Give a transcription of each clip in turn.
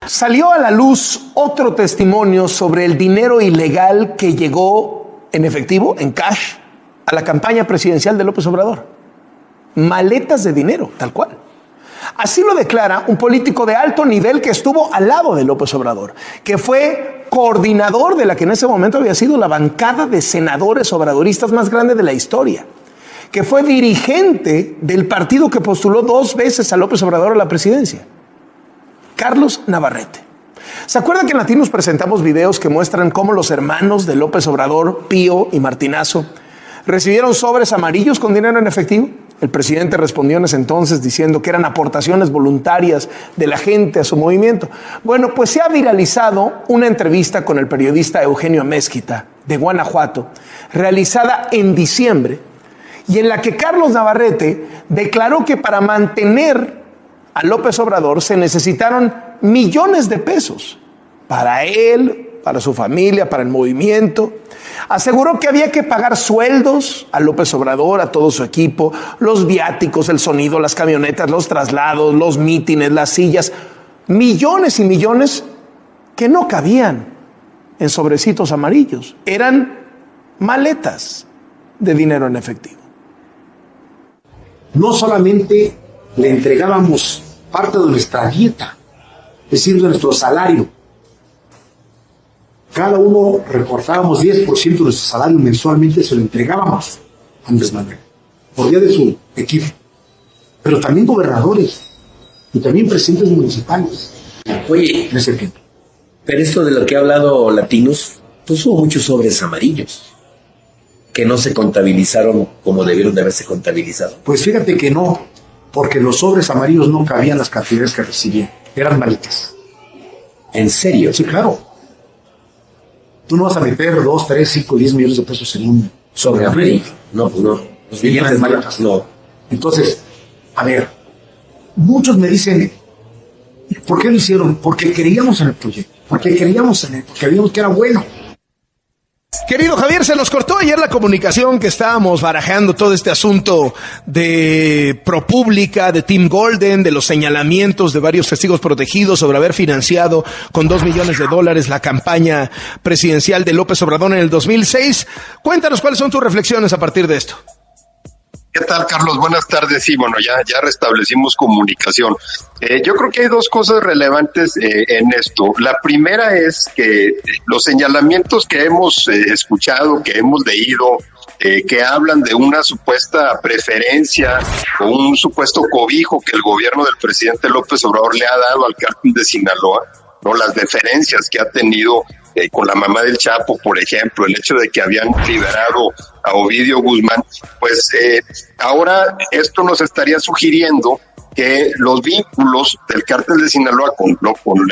Salió a la luz otro testimonio sobre el dinero ilegal que llegó en efectivo, en cash, a la campaña presidencial de López Obrador. Maletas de dinero, tal cual. Así lo declara un político de alto nivel que estuvo al lado de López Obrador, que fue coordinador de la que en ese momento había sido la bancada de senadores obradoristas más grande de la historia, que fue dirigente del partido que postuló 2 veces a López Obrador a la presidencia. Carlos Navarrete. ¿Se acuerdan que en Latinos presentamos videos que muestran cómo los hermanos de López Obrador, Pío y Martinazo, recibieron sobres amarillos con dinero en efectivo? El presidente respondió en ese entonces diciendo que eran aportaciones voluntarias de la gente a su movimiento. Bueno, pues se ha viralizado una entrevista con el periodista Eugenio Amezquita, de Guanajuato, realizada en diciembre, y en la que Carlos Navarrete declaró que para mantener a López Obrador se necesitaron millones de pesos para él, para su familia, para el movimiento. Aseguró que había que pagar sueldos a López Obrador, a todo su equipo, los viáticos, el sonido, las camionetas, los traslados, los mítines, las sillas, millones y millones que no cabían en sobrecitos amarillos. Eran maletas de dinero en efectivo. No solamente le entregábamos parte de nuestra dieta, es decir, de nuestro salario. Cada uno reportábamos 10% de nuestro salario mensualmente, se lo entregábamos a Andrés Manuel, por vía de su equipo. Pero también gobernadores y también presidentes municipales. Oye, en ese tiempo. Pero esto de lo que ha hablado Latinos, pues hubo muchos sobres amarillos que no se contabilizaron como debieron de haberse contabilizado. Pues fíjate que no, porque los sobres amarillos no cabían las cantidades que recibían, eran maletas. ¿En serio? Sí, claro. Tú no vas a meter 2, 3, 5, 10 millones de pesos en un sobre amarillo. No, pues no. Los billetes maletas. No. Entonces, a ver, muchos me dicen, ¿por qué lo hicieron? Porque creíamos en el proyecto, porque creíamos en él, porque vimos que era bueno. Querido Javier, se nos cortó ayer la comunicación que estábamos barajando todo este asunto de ProPública, de Team Golden, de los señalamientos de varios testigos protegidos sobre haber financiado con $2 millones la campaña presidencial de López Obrador en el 2006. Cuéntanos cuáles son tus reflexiones a partir de esto. ¿Qué tal, Carlos? Buenas tardes. Sí, bueno, ya restablecimos comunicación. Yo creo que hay 2 cosas relevantes en esto. La primera es que los señalamientos que hemos escuchado, que hemos leído, que hablan de una supuesta preferencia o un supuesto cobijo que el gobierno del presidente López Obrador le ha dado al cártel de Sinaloa, ¿no? Las deferencias que ha tenido con la mamá del Chapo, por ejemplo, el hecho de que habían liberado a Ovidio Guzmán, pues ahora esto nos estaría sugiriendo que los vínculos del cártel de Sinaloa con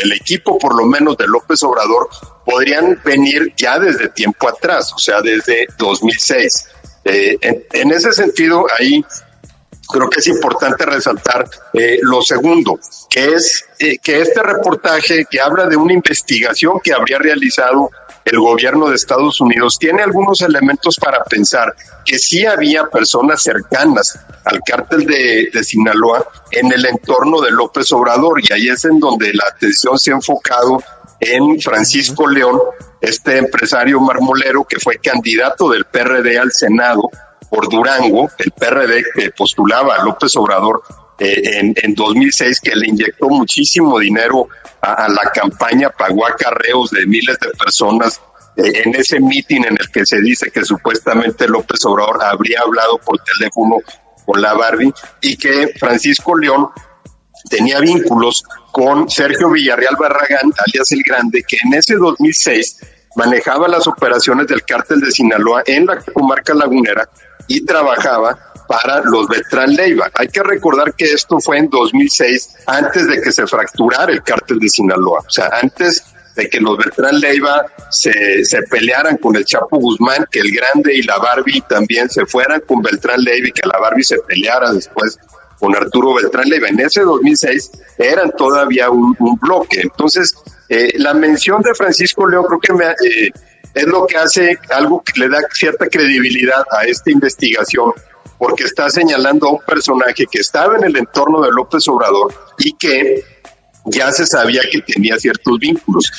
el equipo, por lo menos, de López Obrador, podrían venir ya desde tiempo atrás, o sea, desde 2006. En ese sentido, ahí creo que es importante resaltar lo segundo, que es que este reportaje que habla de una investigación que habría realizado el gobierno de Estados Unidos tiene algunos elementos para pensar que sí había personas cercanas al cártel de Sinaloa en el entorno de López Obrador, y ahí es en donde la atención se ha enfocado en Francisco León, este empresario marmolero que fue candidato del PRD al Senado por Durango, el PRD que postulaba a López Obrador en 2006, que le inyectó muchísimo dinero a la campaña, pagó acarreos de miles de personas en ese mitin en el que se dice que supuestamente López Obrador habría hablado por teléfono con la Barbie, y que Francisco León tenía vínculos con Sergio Villarreal Barragán, alias El Grande, que en ese 2006 manejaba las operaciones del cártel de Sinaloa en la comarca lagunera y trabajaba para los Beltrán Leiva. Hay que recordar que esto fue en 2006, antes de que se fracturara el cártel de Sinaloa, o sea, antes de que los Beltrán Leiva se pelearan con el Chapo Guzmán, que El Grande y la Barbie también se fueran con Beltrán Leiva y que la Barbie se peleara después con Arturo Beltrán Leiva. En ese 2006 eran todavía un bloque. Entonces, la mención de Francisco León creo que es lo que hace algo que le da cierta credibilidad a esta investigación, porque está señalando a un personaje que estaba en el entorno de López Obrador y que ya se sabía que tenía ciertos vínculos.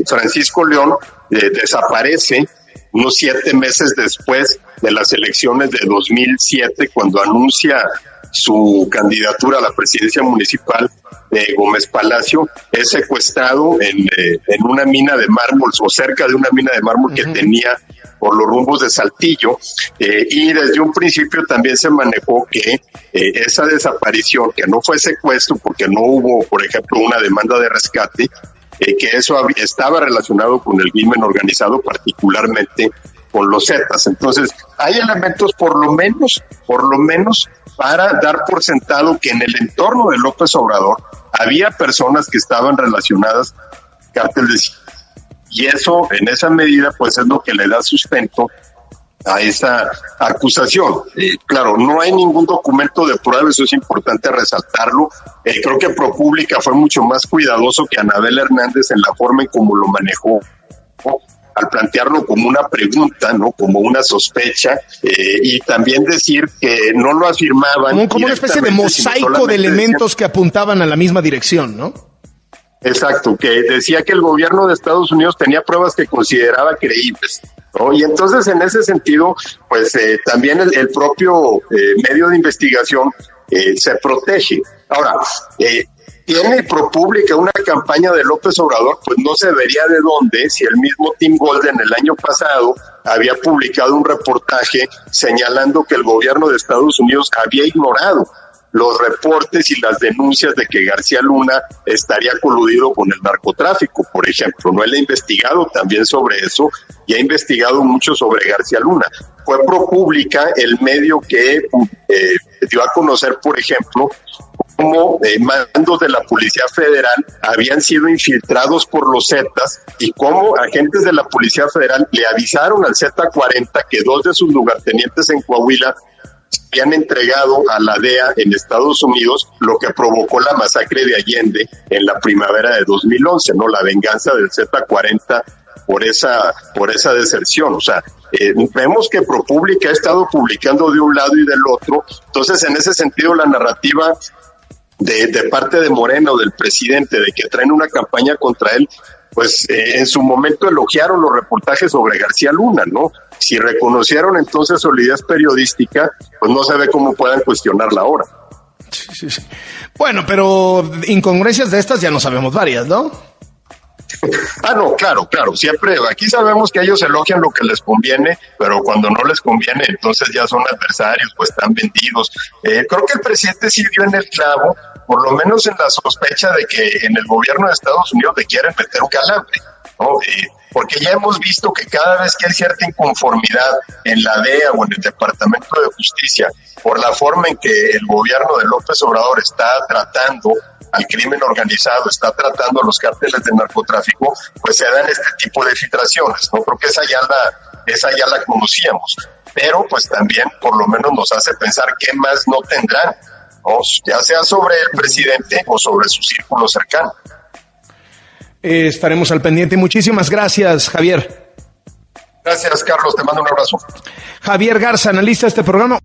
Francisco León desaparece unos 7 meses después de las elecciones de 2007, cuando anuncia su candidatura a la presidencia municipal de Gómez Palacio. Es secuestrado en una mina de mármol, o cerca de una mina de mármol que tenía por los rumbos de Saltillo, y desde un principio también se manejó que esa desaparición, que no fue secuestro porque no hubo, por ejemplo, una demanda de rescate, que eso estaba relacionado con el crimen organizado, particularmente con los Zetas. Entonces, hay elementos por lo menos para dar por sentado que en el entorno de López Obrador había personas que estaban relacionadas al cártel de Sinaloa. Y eso, en esa medida, pues es lo que le da sustento a esa acusación. Claro, no hay ningún documento de prueba, eso es importante resaltarlo. Creo que ProPublica fue mucho más cuidadoso que Anabel Hernández en la forma en cómo lo manejó, ¿no? Al plantearlo como una pregunta, ¿no? Como una sospecha, y también decir que no lo afirmaban. Como una especie de mosaico de elementos que apuntaban a la misma dirección, ¿no? Exacto, que decía que el gobierno de Estados Unidos tenía pruebas que consideraba creíbles, ¿no? Y entonces, en ese sentido, pues también el propio medio de investigación se protege. Ahora, tiene ProPublica una campaña de López Obrador, pues no se vería de dónde si el mismo Tim Golden el año pasado había publicado un reportaje señalando que el gobierno de Estados Unidos había ignorado los reportes y las denuncias de que García Luna estaría coludido con el narcotráfico, por ejemplo. No, él ha investigado también sobre eso y ha investigado mucho sobre García Luna. Fue ProPublica el medio que dio a conocer, por ejemplo, cómo mandos de la Policía Federal habían sido infiltrados por los Zetas y cómo agentes de la Policía Federal le avisaron al Z-40 que 2 de sus lugartenientes en Coahuila habían entregado a la DEA en Estados Unidos, lo que provocó la masacre de Allende en la primavera de 2011, ¿no? La venganza del Z-40 por esa deserción. O sea, vemos que ProPublica ha estado publicando de un lado y del otro. Entonces, en ese sentido, la narrativa de parte de Morena o del presidente de que traen una campaña contra él, pues en su momento elogiaron los reportajes sobre García Luna, ¿no? Si reconocieron entonces solidez periodística, pues no se ve cómo puedan cuestionarla ahora. Sí. Bueno, pero incongruencias de estas ya no sabemos varias, ¿no? No, claro, siempre, aquí sabemos que ellos elogian lo que les conviene, pero cuando no les conviene, entonces ya son adversarios, pues están vendidos. Creo que el presidente sí dio en el clavo, por lo menos en la sospecha de que en el gobierno de Estados Unidos le quieren meter un calambre, ¿no? Porque ya hemos visto que cada vez que hay cierta inconformidad en la DEA o en el Departamento de Justicia por la forma en que el gobierno de López Obrador está tratando al crimen organizado, está tratando a los cárteles de narcotráfico, pues se dan este tipo de filtraciones, ¿no? Creo que esa ya la conocíamos, pero pues también por lo menos nos hace pensar qué más no tendrán, ¿no? Ya sea sobre el presidente o sobre su círculo cercano. Estaremos al pendiente. Muchísimas gracias, Javier. Gracias, Carlos. Te mando un abrazo. Javier Garza, analista de este programa.